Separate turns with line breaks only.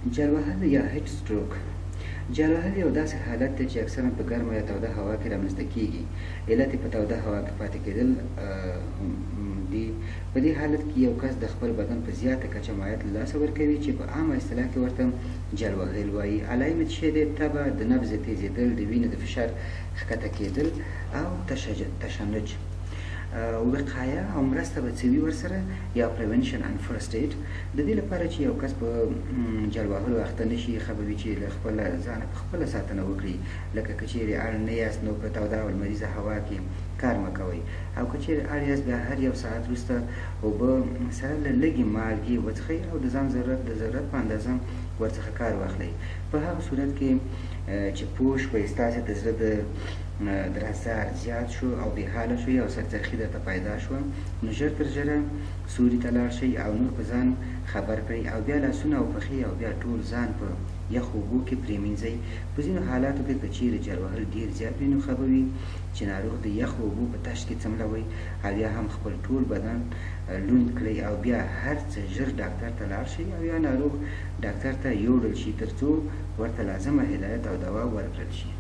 جل وهل یا هیټ سټروک. جل وهل یو داسې حالت دی چې اکثرا په ګرمه یا توده هوا کې رامنځته کېږي. علت یې په توده هوا کې پاتې کېدل دي. په دې حالت کې یو کس د خپل بدن په زیاته کچه مایعات له لاسه ورکوي چې په عامه اصطلاح کې ورته جل وهل وایي. علایم یې څه دی؟ تبه، د نبض تیزېدل، د وینې د فشار ښکته کېدل او تشنج. وقایه او مرسته به څه وي ورسره؟ یا پریونشن اند فرست ایډ. د دې لپاره چې یو کس په جل وهلو اخته نه شي، ښه به وي چې له خپله ځانه په خپله ساتنه وکړي. لکه که چیرې اړ نه یاست نو په توده او لمریزه هوا کې کار مه کوئ، او که چیرې اړ یاست بیا هر یو ساعت وروسته اوبه سره له لږې مالګې وڅښئ او د ځان ضرورت په اندازه ورڅخه کار واخلئ. په هغه صورت کې چې پوه شوئ ستاسې د زړه د درزار زیات شو او بې حاله شوئ او سرچرخي درته پیدا شوه، نو ژر تر ژره سوري ته لاړ شئ او نور په ځان خبر کړئ، او بیا لاسونه او پښې او بیا ټول ځان په یخو اوبو کې پرېمینځئ. په ځینو حالاتو کې که چیرې جل وهل ډېر زیات وي، نو ښه به وي چې ناروغ د یخو اوبو په تش کې څملوئ او یا هم خپل ټول بدن لوند کړئ او بیا هر څه ژر ډاکټر ته لاړ شئ او یا ناروغ ډاکټر ته یوړل شي تر څو ورته لازمه هدایت او دوا ورکړل شي.